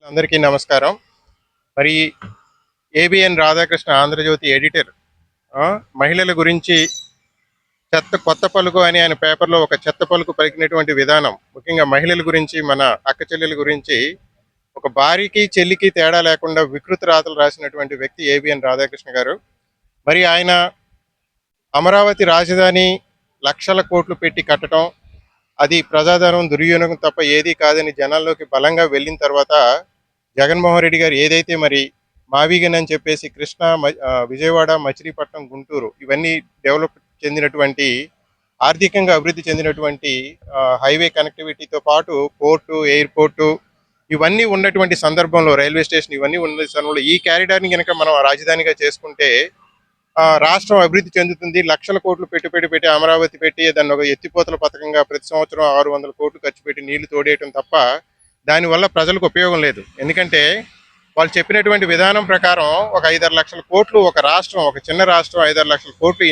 అందరికీ నమస్కారం. మరి ఏబిఎన్ రాధాకృష్ణ ఆంధ్రజ్యోతి ఎడిటర్ మహిళల గురించి చెత్త కొత్త పలుకు అని ఆయన పేపర్లో ఒక చెత్త పలుకు పలికినటువంటి విధానం, ముఖ్యంగా మహిళల గురించి, మన అక్క చెల్లెల గురించి ఒక భార్యకి చెల్లికి తేడా లేకుండా వికృత రాతలు రాసినటువంటి వ్యక్తి ఏబిఎన్ రాధాకృష్ణ గారు. మరి ఆయన అమరావతి రాజధాని లక్షల కోట్లు పెట్టి కట్టడం, అది ప్రజాధనం దుర్వినియోగం తప్ప ఏదీ కాదని జనాల్లోకి బలంగా వెళ్ళిన తర్వాత జగన్మోహన్ రెడ్డి గారు ఏదైతే మరి మావిగన్ అని చెప్పేసి కృష్ణ, విజయవాడ, మచిలీపట్నం, గుంటూరు ఇవన్నీ డెవలప్ చెందినటువంటి, ఆర్థికంగా అభివృద్ధి చెందినటువంటి హైవే కనెక్టివిటీతో పాటు పోర్టు, ఎయిర్పోర్టు ఇవన్నీ ఉన్నటువంటి సందర్భంలో, రైల్వే స్టేషన్ ఇవన్నీ ఉన్న సమయంలో ఈ క్యారిడార్ని కనుక మనం రాజధానిగా చేసుకుంటే రాష్ట్రం అభివృద్ధి చెందుతుంది. లక్షల కోట్లు పెట్టి అమరావతి పెట్టి దాన్ని ఒక ఎత్తిపోతల పథకంగా ప్రతి సంవత్సరం 600 కోట్లు ఖర్చు పెట్టి నీళ్లు తోడేయటం తప్ప దానివల్ల ప్రజలకు ఉపయోగం లేదు. ఎందుకంటే వాళ్ళు చెప్పినటువంటి విధానం ప్రకారం ఒక 5-6 లక్షల కోట్లు ఒక రాష్ట్రం, ఒక చిన్న రాష్ట్రం 5-6 లక్షల కోట్లు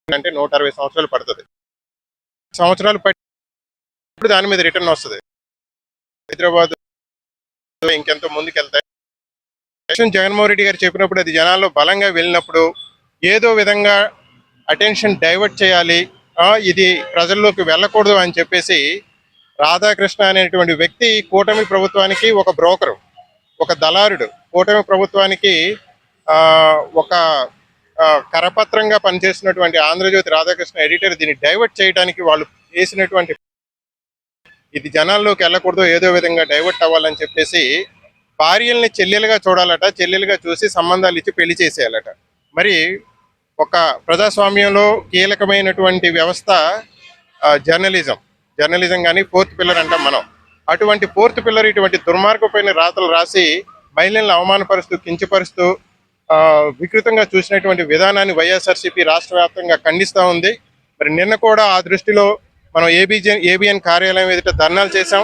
అంటే 160 సంవత్సరాలు పడుతుంది. సంవత్సరాలు పట్టి దాని మీద రిటర్న్ వస్తుంది. హైదరాబాద్ ఇంకెంతో ముందుకెళ్తాయి. జగన్మోహన్ రెడ్డి గారు చెప్పినప్పుడు అది జనాల్లో బలంగా వెళ్ళినప్పుడు ఏదో విధంగా అటెన్షన్ డైవర్ట్ చేయాలి, ఇది ప్రజల్లోకి వెళ్ళకూడదు అని చెప్పేసి రాధాకృష్ణ అనేటువంటి వ్యక్తి కూటమి ప్రభుత్వానికి ఒక బ్రోకరు, ఒక దళారుడు, కూటమి ప్రభుత్వానికి ఒక కరపత్రంగా పనిచేసినటువంటి ఆంధ్రజ్యోతి రాధాకృష్ణ ఎడిటర్ దీన్ని డైవర్ట్ చేయడానికి వాళ్ళు చేసినటువంటి, ఇది జనాల్లోకి వెళ్ళకూడదు, ఏదో విధంగా డైవర్ట్ అవ్వాలని చెప్పేసి భార్యల్ని చెల్లెలుగా చూడాలట, చెల్లెలుగా చూసి సంబంధాలు ఇచ్చి పెళ్లి చేసేయాలట. మరి ఒక ప్రజాస్వామ్యంలో కీలకమైనటువంటి వ్యవస్థ జర్నలిజం కానీ ఫోర్త్ పిల్లర్ అంటాం మనం. అటువంటి ఫోర్త్ పిల్లర్ ఇటువంటి దుర్మార్గమైన రాతలు రాసి మహిళలను అవమానపరుస్తూ, కించపరుస్తూ వికృతంగా చూసినటువంటి విధానాన్ని వైఎస్ఆర్సీపీ రాష్ట్ర వ్యాప్తంగా ఖండిస్తూ ఉంది. మరి నిన్న కూడా ఆ దృష్టిలో మనం ఏబిఎన్ కార్యాలయం ఎదుట ధర్నాలు చేశాం,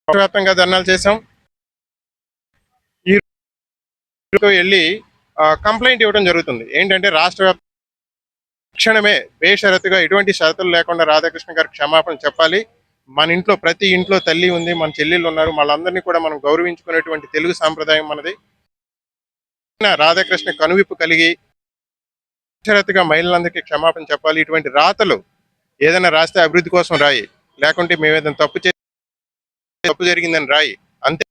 వ్యాప్తంగా ధర్నాలు చేశాం. ఈ వెళ్ళి కంప్లైంట్ ఇవ్వడం జరుగుతుంది. ఏంటంటే రాష్ట్ర తక్షణమే బేషరతుగా ఎటువంటి షరతులు లేకుండా రాధాకృష్ణ గారు క్షమాపణ చెప్పాలి. మన ఇంట్లో ప్రతి ఇంట్లో తల్లి ఉంది, మన చెల్లెళ్ళు ఉన్నారు, వాళ్ళందరినీ కూడా మనం గౌరవించుకునేటువంటి తెలుగు సాంప్రదాయం మనది. రాధాకృష్ణ కనువిప్పు కలిగి బేషరతుగా మహిళలందరికీ క్షమాపణ చెప్పాలి. ఇటువంటి రాతలు ఏదైనా రాస్తే అభివృద్ధి కోసం రాయి, లేకుంటే మేము ఏదైనా తప్పు జరిగిందని రాయి. అంతే.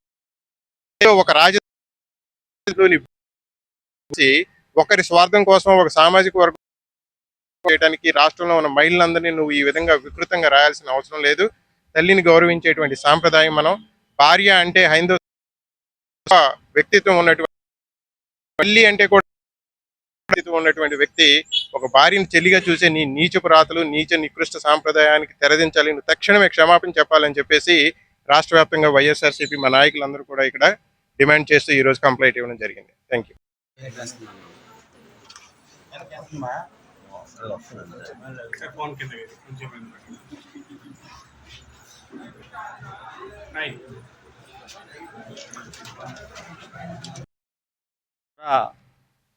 ఒక రాజధాని ఒకరి స్వార్థం కోసం, ఒక సామాజిక వర్గం చేయడానికి రాష్ట్రంలో ఉన్న మహిళలందరినీ నువ్వు ఈ విధంగా వికృతంగా రాయాల్సిన అవసరం లేదు. తల్లిని గౌరవించేటువంటి సాంప్రదాయం మనం. భార్య అంటే హైందవ వ్యక్తిత్వం ఉన్నటువంటి, తల్లి అంటే కూడా ఉన్నటువంటి వ్యక్తి ఒక భార్యను చెల్లిగా చూసే నీ నీచపు రాతలు, నికృష్ట సాంప్రదాయానికి తెరదించాలి, నువ్వు తక్షణమే క్షమాపణ చెప్పాలని చెప్పేసి రాష్ట్ర వ్యాప్తంగా వైఎస్ఆర్సీపీ మా నాయకులందరూ కూడా ఇక్కడ డిమాండ్ చేస్తూ ఈరోజు కంప్లైంట్ ఇవ్వడం జరిగింది. Thank you.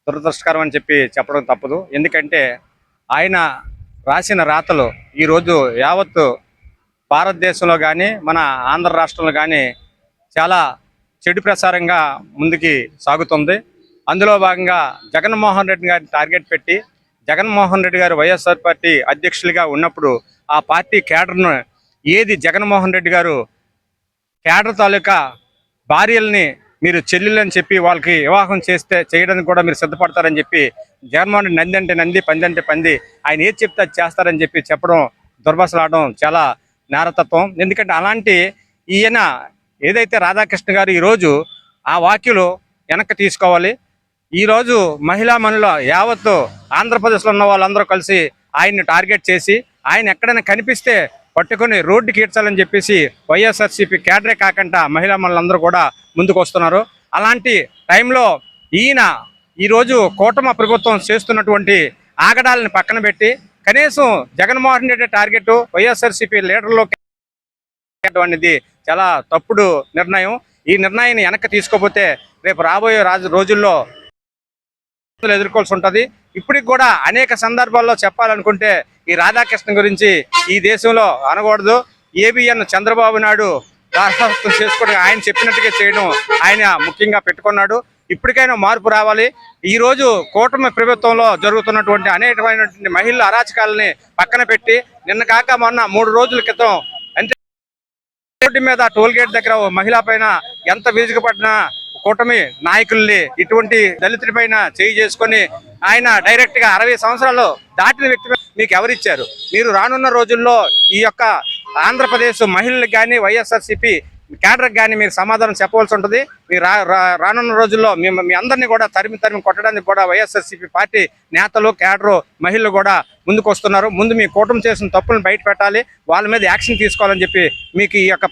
దురదృష్టకరం అని చెప్పడం తప్పదు. ఎందుకంటే ఆయన రాసిన రాతలు ఈరోజు యావత్తు భారతదేశంలో కానీ మన ఆంధ్ర రాష్ట్రంలో కానీ చాలా చెడు ప్రసారంగా ముందుకి సాగుతుంది. అందులో భాగంగా జగన్మోహన్ రెడ్డి గారిని టార్గెట్ పెట్టి, జగన్మోహన్ రెడ్డి గారు వైఎస్ఆర్ పార్టీ అధ్యక్షులుగా ఉన్నప్పుడు ఆ పార్టీ కేడర్ను ఏది జగన్మోహన్ రెడ్డి గారు కేడర్ తాలూకా భార్యల్ని మీరు చెల్లెలని చెప్పి వాళ్ళకి వివాహం చేయడానికి కూడా మీరు సిద్ధపడతారని చెప్పి జగన్మోహన్ రెడ్డి నంది అంటే నంది, పంది అంటే పంది, ఆయన ఏది చెప్తే అది చేస్తారని చెప్పి చెప్పడం, దుర్భాషలాడడం చాలా నేరతత్వం. ఎందుకంటే అలాంటి ఈయన ఏదైతే రాధాకృష్ణ గారు ఈరోజు ఆ వాక్యులు వెనక్కి తీసుకోవాలి. ఈరోజు మహిళా మనుల యావత్తు ఆంధ్రప్రదేశ్లో ఉన్న వాళ్ళందరూ కలిసి ఆయన్ని టార్గెట్ చేసి ఆయన ఎక్కడైనా కనిపిస్తే పట్టుకొని రోడ్డుకి ఈడ్చాలని చెప్పేసి వైఎస్ఆర్సీపీ కేడరే కాకుండా మహిళా మనులందరూ కూడా ముందుకు వస్తున్నారు. అలాంటి టైంలో ఈయన ఈరోజు కూటమి ప్రభుత్వం చేస్తున్నటువంటి ఆగడాలను పక్కన పెట్టి కనీసం జగన్మోహన్ రెడ్డి టార్గెట్ వైఎస్ఆర్సీపీ లీడర్లో అనేది చాలా తప్పుడు నిర్ణయం. ఈ నిర్ణయాన్ని వెనక్కి తీసుకోకపోతే రేపు రాబోయే రోజుల్లో ఎదుర్కోవాల్సి ఉంటుంది. ఇప్పటికి కూడా అనేక సందర్భాల్లో చెప్పాలనుకుంటే ఈ రాధాకృష్ణ గురించి ఈ దేశంలో అనకూడదు. ఏబిఎన్ చంద్రబాబు నాయుడు దారాదత్తం చేసుకోవడం, ఆయన చెప్పినట్టుగా చేయడం ఆయన ముఖ్యంగా పెట్టుకున్నాడు. ఇప్పటికైనా మార్పు రావాలి. ఈ రోజు కూటమి ప్రభుత్వంలో జరుగుతున్నటువంటి అనేకమైనటువంటి మహిళల అరాచకాలని పక్కన పెట్టి నిన్న కాక మొన్న 3 రోజుల క్రితం అంటే రోడ్డు మీద టోల్ గేట్ దగ్గర ఓ మహిళ పైన ఎంత విరుచుకుపడినా కూటమి నాయకుల్ని ఇటువంటి దళితుడి పైన చేయి చేసుకొని ఆయన డైరెక్ట్ గా 60 సంవత్సరాలు దాటిన వ్యక్తి మీకు ఎవరిచ్చారు? మీరు రానున్న రోజుల్లో ఈ యొక్క ఆంధ్రప్రదేశ్ మహిళలకు కానీ వైఎస్ఆర్సీపీ క్యాడర్కి కానీ మీరు సమాధానం చెప్పవలసి ఉంటుంది. మీరు రానున్న రోజుల్లో మీ అందరినీ కూడా తరిమి కొట్టడానికి కూడా వైఎస్ఆర్సీపీ పార్టీ నేతలు, క్యాడరు, మహిళలు కూడా ముందుకు వస్తున్నారు. ముందు మీ కూటమి చేసిన తప్పులను బయట పెట్టాలి, వాళ్ళ మీద యాక్షన్ తీసుకోవాలని చెప్పి మీకు ఈ యొక్క